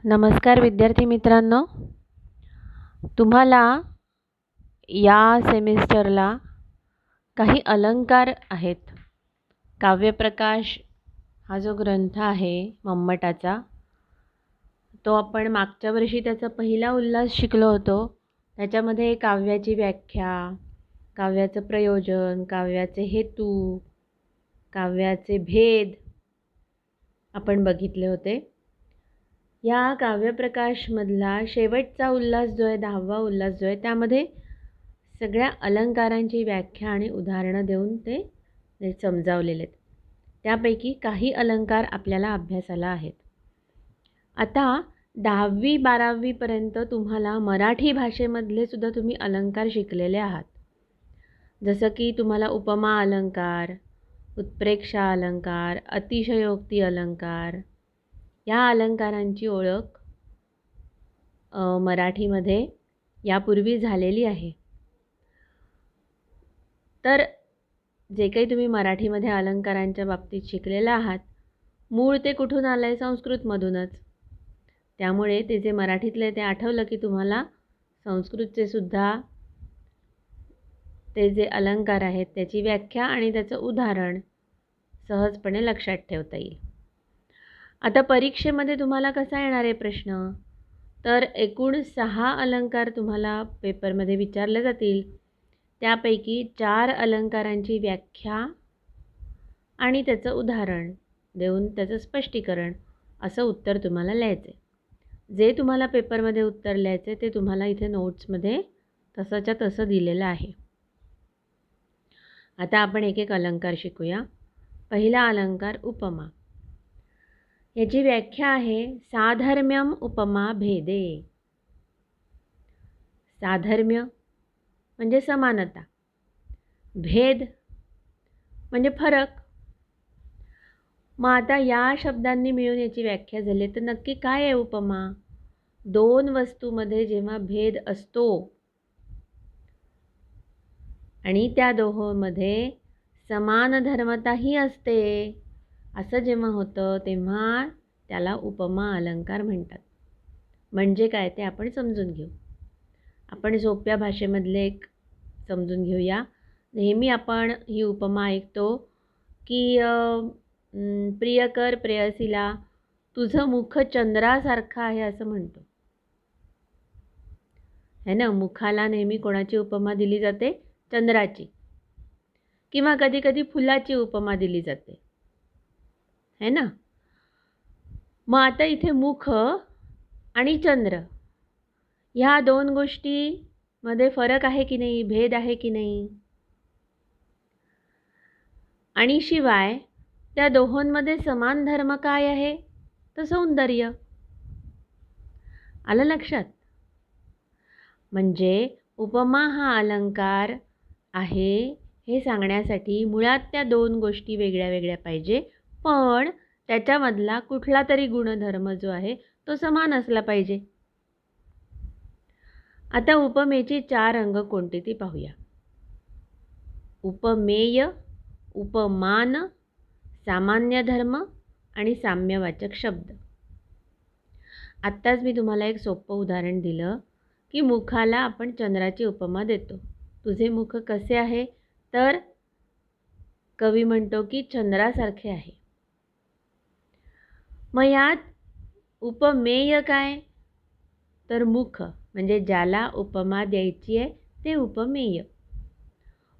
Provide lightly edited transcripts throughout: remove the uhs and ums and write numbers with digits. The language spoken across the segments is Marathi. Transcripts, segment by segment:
नमस्कार विद्यार्थी मित्रांनो, तुम्हाला या सेमिस्टरला काही अलंकार आहेत. काव्यप्रकाश हा जो ग्रंथ आहे मम्मटाचा, तो आपण मागच्या वर्षी त्याचा पहिला उल्हास शिकलो होतो. त्याच्यामध्ये काव्याची व्याख्या, काव्याचं प्रयोजन, काव्याचे हेतू, काव्याचे भेद आपण बघितले होते. या काव्यप्रकाशमधला शेवटचा उल्हास जो आहे, 10वा उल्हास जो आहे, त्यामध्ये सगळ्या अलंकारांची व्याख्या आणि उदाहरणं देऊन ते समजावलेले आहेत. त्यापैकी काही अलंकार आपल्याला अभ्यासाला आहेत. आता 10वी 12वीपर्यंत तुम्हाला मराठी भाषेमधले सुद्धा तुम्ही अलंकार शिकलेले आहात. जसं की तुम्हाला उपमा अलंकार, उत्प्रेक्षा अलंकार, अतिशयोक्ती अलंकार, या अलंकारांची ओळख मराठीमध्ये यापूर्वी झालेली आहे. तर जे काही तुम्ही मराठीमध्ये अलंकारांच्या बाबतीत शिकलेलं आहात, मूळ ते कुठून आलं आहे? संस्कृतमधूनच. त्यामुळे ते जे मराठीतले ते आठवलं की तुम्हाला संस्कृतचे सुद्धा ते जे अलंकार आहेत त्याची व्याख्या आणि त्याचं उदाहरण सहजपणे लक्षात ठेवता येईल. आता परीक्षेमध्ये तुम्हाला कसा येणार आहे प्रश्न? तर एकूण 6 अलंकार तुम्हाला पेपरमध्ये विचारले जातील. त्यापैकी 4 अलंकारांची व्याख्या आणि त्याचं उदाहरण देऊन त्याचं स्पष्टीकरण असं उत्तर तुम्हाला लिहायचं आहे. जे तुम्हाला पेपरमध्ये उत्तर लिहायचं आहे ते तुम्हाला इथे नोट्समध्ये तसंच्या तसं दिलेलं आहे. आता आपण एक एक अलंकार शिकूया. पहिला अलंकार उपमा. याची व्याख्या आहे साधर्म्यम उपमा भेदे. साधर्म्य म्हणजे समानता, भेद म्हणजे फरक. मग आता या शब्दांनी मिळून याची व्याख्या झाली तर नक्की काय आहे उपमा? 2 वस्तूमध्ये जेव्हा भेद असतो आणि त्या दोहोंमध्ये समान धर्मताही असते, असं जेव्हा होतं तेव्हा त्याला उपमा अलंकार म्हणतात. म्हणजे काय ते आपण समजून घेऊ. आपण सोप्या भाषेमधले एक समजून घेऊया. नेहमी आपण ही उपमा ऐकतो की प्रियकर प्रेयसीला तुझं मुख चंद्रासारखं आहे असं म्हणतो, है ना. मुखाला नेहमी कोणाची उपमा दिली जाते? चंद्राची. किंवा कधी कधी फुलाची उपमा दिली जाते, है ना. मग आता इथे मुख आणि चंद्र ह्या 2 गोष्टीमध्ये फरक आहे की नाही? भेद आहे की नाही? आणि शिवाय त्या दोहोंमध्ये समान धर्म काय आहे? तर सौंदर्य. आलं लक्षात? म्हणजे उपमा हा अलंकार आहे हे सांगण्यासाठी मुळात त्या 2 गोष्टी वेगळ्या वेगळ्या पाहिजे, पण त्याच्यामधला कुठला तरी गुणधर्म जो आहे तो समान असला पाहिजे. आता उपमेची 4 अंग कोणती ती पाहूया. उपमेय, उपमान, सामान्य धर्म आणि साम्यवाचक शब्द. आत्ताच मी तुम्हाला एक सोपं उदाहरण दिलं की मुखाला आपण चंद्राची उपमा देतो. तुझे मुख कसे आहे? तर कवी म्हणतो की चंद्रासारखे आहे. मग यात उपमेय काय? तर मुख म्हणजे ज्याला उपमा द्यायची आहे ते उपमेय.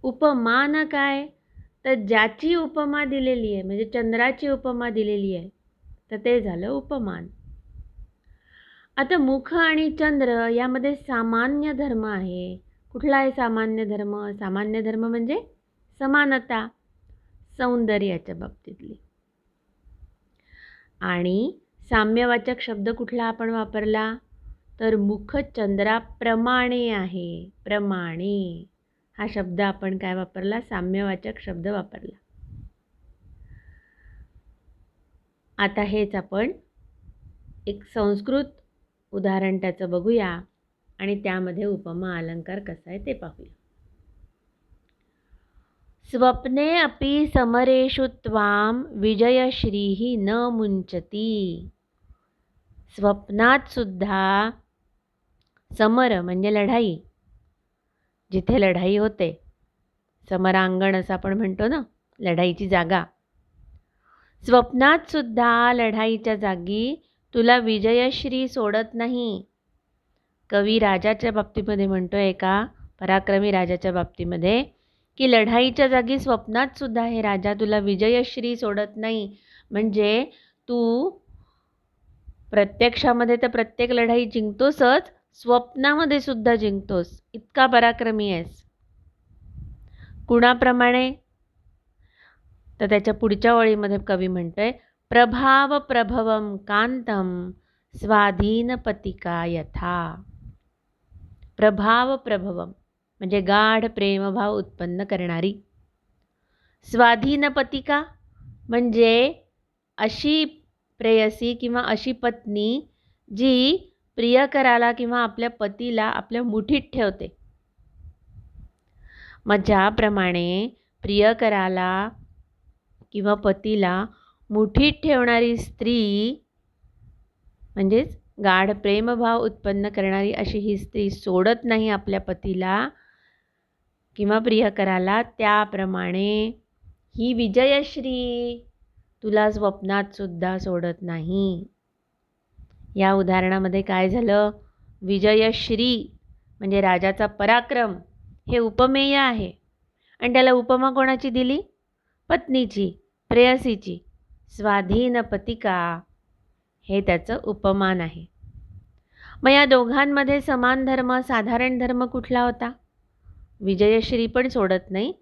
उपमान काय? तर ज्याची उपमा दिलेली आहे, म्हणजे चंद्राची उपमा दिलेली आहे, तर ते झालं उपमान. आता मुख आणि चंद्र यामध्ये सामान्य धर्म आहे. कुठला आहे सामान्य धर्म? सामान्य धर्म म्हणजे समानता, सौंदर्याच्या बाबतीतली. आणि साम्यवाचक शब्द कुठला आपण वापरला? तर मुख चंद्राप्रमाणे आहे. प्रमाणे हा शब्द आपण काय वापरला? साम्यवाचक शब्द वापरला. आता हेच आपण एक संस्कृत उदाहरण त्याचं बघूया आणि त्यामध्ये उपमा अलंकार कसा आहे ते पाहूया. स्वप्ने अपि समरेषु त्वां विजयश्रीः न मुंचती. स्वप्नात सुद्धा समर म्हणजे लढाई, जिथे लढाई होते, समरांगण असं आपण म्हणतो ना, लढाईची जागा. स्वप्नात सुद्धा लढाईच्या जागी तुला विजयश्री सोडत नाही. कवी राजाच्या बाबतीमध्ये म्हणतोय, एका पराक्रमी राजाच्या बाबतीमध्ये, की लढाईच्या जागी स्वप्नात सुद्धा हे राजा तुला विजयश्री सोडत नाही. म्हणजे तू प्रत्यक्षामध्ये तर प्रत्येक लढाई जिंकतोसच, स्वप्नामध्ये सुद्धा जिंकतोस. इतका पराक्रमी आहेस. कुणाप्रमाणे? तर त्याच्या पुढच्या ओळीमध्ये कवी म्हणतोय, प्रभाव प्रभवम कांतम स्वाधीन पतिका यथा. प्रभाव प्रभवम म्हणजे गाढ प्रेमभाव उत्पन्न करणारी. स्वाधीन पतिका म्हणजे अशी प्रेयसी किंवा अशी पत्नी जी प्रियकराला किंवा आपल्या पतीला आपल्या मुठीत ठेवते. मग ज्याप्रमाणे प्रियकराला किंवा पतीला मुठीत ठेवणारी स्त्री, म्हणजेच गाढ प्रेमभाव उत्पन्न करणारी अशी ही स्त्री सोडत नाही आपल्या पतीला किंवा प्रियकराला, त्याप्रमाणे ही विजयश्री तुला स्वप्नात सुद्धा सोडत नाही. या उदाहरणामध्ये काय झालं? विजयश्री म्हणजे राजाचा पराक्रम हे उपमेय आहे, आणि त्याला उपमा कोणाची दिली? पत्नीची, प्रेयसीची. स्वाधीन पतिका हे त्याचं उपमान आहे. मग या दोघांमध्ये समान धर्म, साधारण धर्म कुठला होता? विजयश्री पण सोडत नाही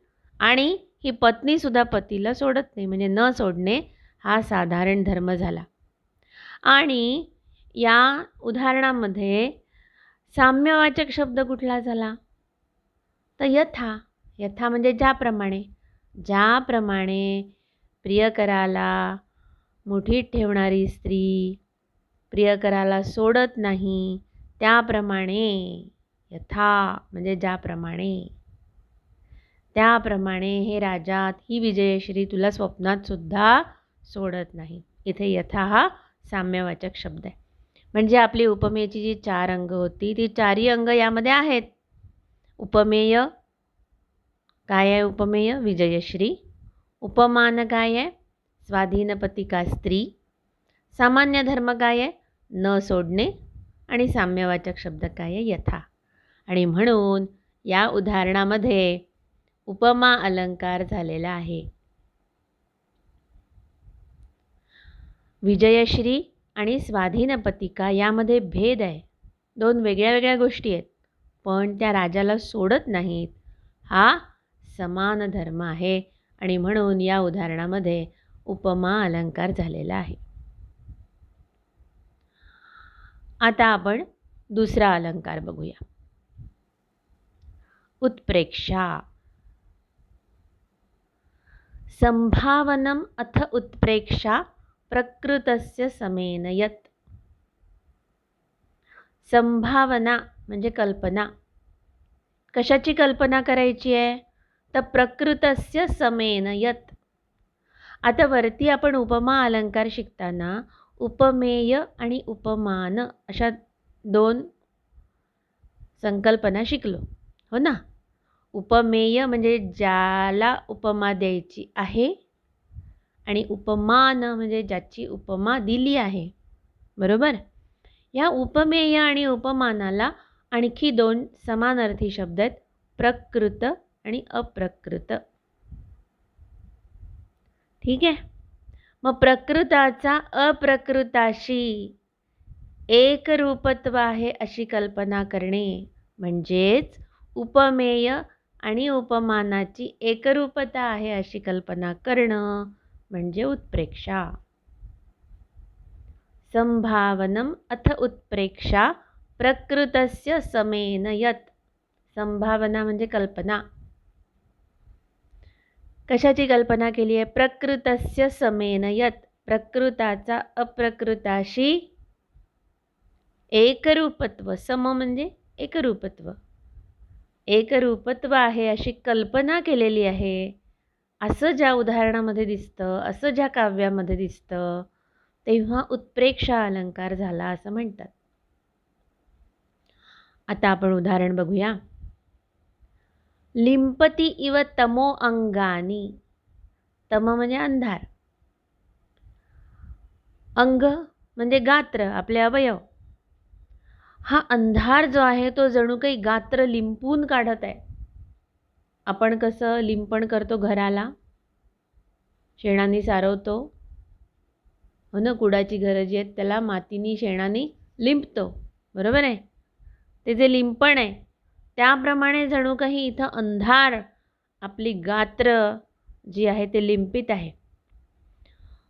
आणि ही पत्नीसुद्धा पतीला सोडत नाही, म्हणजे न सोडणे हा साधारण धर्म झाला. आणि या उदाहरणामध्ये साम्यवाचक शब्द कुठला झाला? तर यथा. यथा म्हणजे ज्याप्रमाणे. ज्याप्रमाणे प्रियकराला मुठीत ठेवणारी स्त्री प्रियकराला सोडत नाही, त्याप्रमाणे. यथा म्हणजे ज्याप्रमाणे. त्याप्रमाणे हे राजा, ही विजयश्री तुला स्वप्नात सुद्धा सोडत नाही. इथे यथा हा साम्यवाचक शब्द आहे. म्हणजे आपली उपमेयची जी 4 अंग होती, ती 4ही अंग यामध्ये आहेत. उपमेय काय आहे? उपमेय विजयश्री. उपमान काय आहे? स्वाधीन पतिका स्त्री. सामान्य धर्म काय आहे? न सोडणे. आणि साम्यवाचक शब्द काय आहे? यथा. आणि म्हणून या उदाहरणामध्ये उपमा अलंकार झालेला आहे. विजयश्री आणि स्वाधीन पतिका यामध्ये भेद आहे. 2 वेगळ्या वेगळ्या गोष्टी आहेत, पण त्या राजाला सोडत नाहीत. हा समान धर्म आहे, आणि म्हणून या उदाहरणामध्ये उपमा अलंकार झालेला आहे. आता आपण दुसरा अलंकार बघूया. उत्प्रेक्षा. संभावनम अथ उत्प्रेक्षा प्रकृतस्य समेन यत्. संभावना म्हणजे कल्पना. कशाची कल्पना करायची आहे? तर प्रकृतस्य समेन यत्. आता वरती आपण उपमा अलंकार शिकताना उपमेय आणि उपमान अशा 2 संकल्पना शिकलो, हो ना? उपमेय म्हणजे ज्याला उपमा द्यायची आहे, आणि उपमान म्हणजे ज्याची उपमा दिली आहे, बरोबर? या उपमेय आणि उपमानाला आणखी 2 समानार्थी शब्द आहेत, प्रकृत आणि अप्रकृत. ठीक आहे? मग प्रकृताचा अप्रकृताशी एकरूपत्व आहे अशी कल्पना करणे, म्हणजेच उपमेय आणि उपमानाची एकरूपता आहे अशी कल्पना करणं म्हणजे उत्प्रेक्षा. संभावनम अथ उत्प्रेक्षा प्रकृतस्य समेन यत्. संभावना म्हणजे कल्पना. कशाची कल्पना केली आहे? प्रकृतस्य समेन यत्. प्रकृताचा अप्रकृताशी एकरूपत्व. सम म्हणजे एकरूपत्व. एकरूपत्व आहे अशी कल्पना केलेली आहे, असं ज्या उदाहरणामध्ये दिसतं, असं ज्या काव्यामध्ये दिसतं, तेव्हा उत्प्रेक्षा अलंकार झाला असं म्हणतात. आता आपण उदाहरण बघूया. लिंपती इव तमो अंगानी. तम म्हणजे अंधार, अंग म्हणजे गात्र, आपले अवयव. हा अंधार जो आहे तो जणू काही गात्र लिंपून काढत आहे. आपण कसं लिंपण करतो घराला, शेणाने सारवतो, हो ना, कुडाची घरं जी आहेत त्याला मातीनी शेणाने लिंपतो, बरोबर आहे. ते जे लिंपण आहे त्याप्रमाणे जणू काही इथं अंधार आपली गात्र जी आहे ते लिंपित आहे.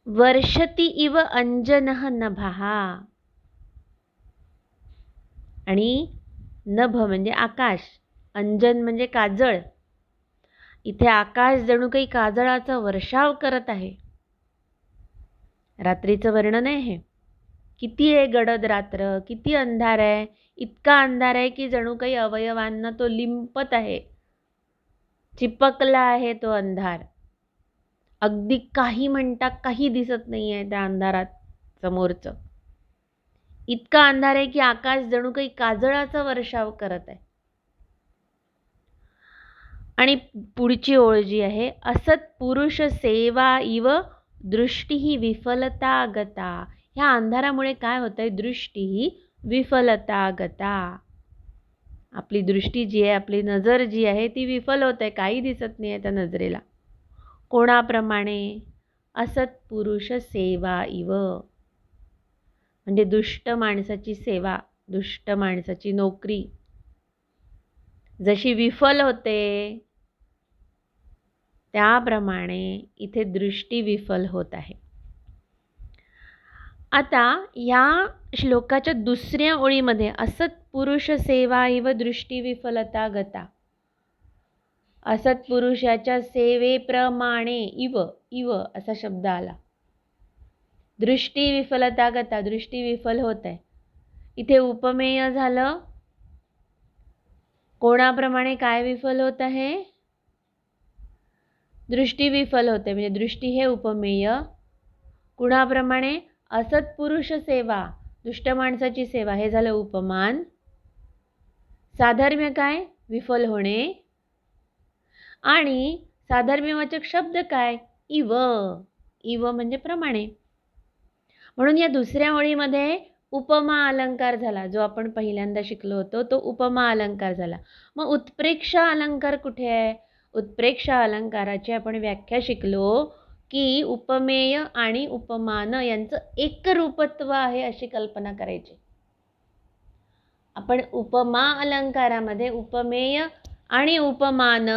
वर्षती इव अंजनः नभः. आणि नभ म्हणजे आकाश, अंजन म्हणजे काजळ. इथे आकाश जणू काही काजळाचा वर्षाव करत आहे. रात्रीचं वर्णन आहे हे. किती आहे गडद रात्र, किती अंधार आहे. इतका अंधार आहे की जणू काही अवयवांना तो लिंपत आहे, चिपकला आहे तो अंधार. अगदी काही म्हणता काही दिसत नाही आहे त्या अंधारात समोरचं. इतका अंधार आहे की आकाश जणू काही काजळाचा वर्षाव करत आहे. आणि पुढची ओळ जी आहे, असत पुरुष सेवा इव दृष्टी ही विफलता गता. ह्या अंधारामुळे काय होतंय, दृष्टी ही विफलता गता. आपली दृष्टी जी आहे, आपली नजर जी आहे ती विफल होत आहे, काही दिसत नाही आहे त्या नजरेला. कोणाप्रमाणे, असत पुरुष सेवा इव, म्हणजे दुष्ट माणसाची सेवा, दुष्ट माणसाची नोकरी जशी विफल होते त्याप्रमाणे इथे दृष्टी विफल होत आहे. आता या श्लोकाच्या दुसऱ्या ओळीमध्ये असत पुरुष सेवा इव दृष्टी विफलता गता, असत पुरुषाच्या सेवेप्रमाणे इव इव असा शब्द आला. दृष्टी विफलता गता, दृष्टी विफल होत आहे. इथे उपमेय झालं. कोणाप्रमाणे काय विफल होत आहे, दृष्टी विफल होते, म्हणजे दृष्टी हे उपमेय. कुणाप्रमाणे, असत पुरुष सेवा, दुष्ट माणसाची सेवा, हे झालं उपमान. साधर्म्य काय, विफल होणे. आणि साधर्म्यवाचक शब्द काय, इव, इव म्हणजे प्रमाणे. म्हणून या दुसऱ्या ओळीमध्ये उपमा अलंकार झाला, जो आपण पहिल्यांदा शिकलो होतो तो उपमा अलंकार झाला. मग उत्प्रेक्षा अलंकार कुठे आहे. उत्प्रेक्षा अलंकाराची आपण व्याख्या शिकलो की उपमेय आणि उपमान यांचं एकरूपत्व आहे अशी कल्पना करायची. आपण उपमा अलंकारामध्ये उपमेय आणि उपमान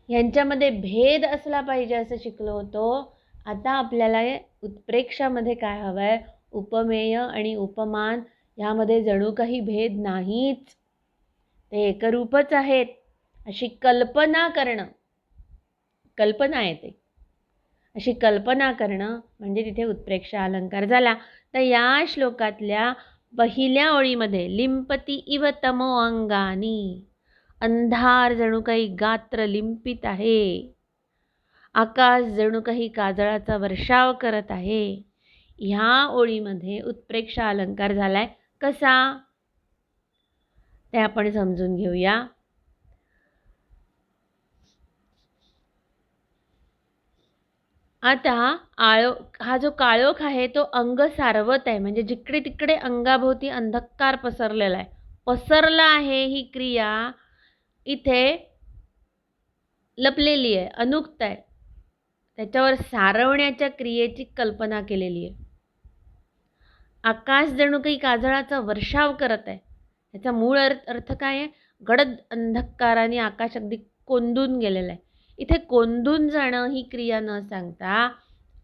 यांच्यामध्ये भेद असला पाहिजे असं शिकलो होतो. आता आपल्याला उत्प्रेक्षामध्ये काय हवं आहे, उपमेय आणि उपमान यामध्ये जणू काही भेद नाहीच, ते एकरूपच आहेत अशी कल्पना करणं, कल्पना आहे ते, अशी कल्पना करणं म्हणजे तिथे उत्प्रेक्षा अलंकार झाला. तर या श्लोकातल्या पहिल्या ओळीमध्ये लिंपती इव तमो अंगानी, अंधार जणू काही गात्र लिंपित आहे, आकाश जणू काही काजळाचा वर्षाव करत आहे. ह्या ओळीमध्ये उत्प्रेक्षा अलंकार झालाय. कसा ते आपण समजून घेऊया. आता हा जो काळोख आहे तो अंग सारवत आहे, म्हणजे जिकडे तिकडे अंगाभोवती अंधकार पसरलेला आहे, पसरला आहे. ही क्रिया इथे लपलेली आहे, अनुक्त आहे. त्याच्यावर सारवण्याच्या क्रियेची कल्पना केलेली आहे. आकाश जणू काही काजळाचा वर्षाव करत आहे. याचा मूळ अर्थ काय आहे, गडद अंधकाराने आकाश अगदी कोंदून गेलेलं आहे. इथे कोंदून जाणं ही क्रिया न सांगता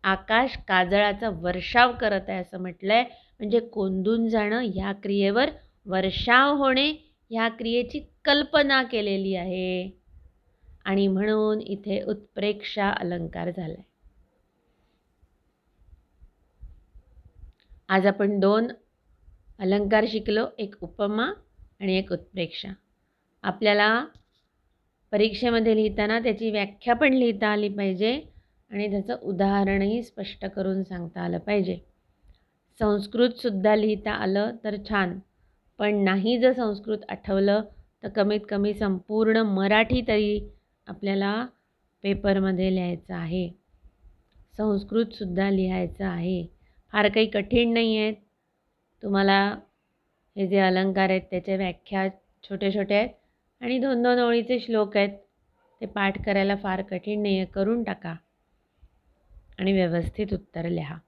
आकाश काजळाचा वर्षाव करत आहे असं म्हटलंय. म्हणजे कोंदून जाणं ह्या क्रियेवर वर्षाव होणे ह्या क्रियेची कल्पना केलेली आहे. आणि म्हणून इथे उत्प्रेक्षा अलंकार झालाय. आज आपण दोन अलंकार शिकलो, एक उपमा आणि एक उत्प्रेक्षा. आपल्याला परीक्षेमध्ये लिहिताना त्याची व्याख्या पण लिहिता आली पाहिजे आणि त्याचं उदाहरणही स्पष्ट करून सांगता आलं पाहिजे. संस्कृतसुद्धा लिहिता आलं तर छान, पण नाही जर संस्कृत आठवलं तर कमीत कमी संपूर्ण मराठी तरी आपल्याला पेपरमध्ये लिहायचं आहे. संस्कृतसुद्धा लिहायचं आहे. फार काही कठीण नाही आहेत. तुम्हाला हे जे अलंकार आहेत त्याच्या व्याख्या छोटे-छोटे आहेत आणि 2-2 ओळीचे श्लोक आहेत. ते पाठ करायला फार कठीण नाही आहे. करून टाका आणि व्यवस्थित उत्तर लिहा.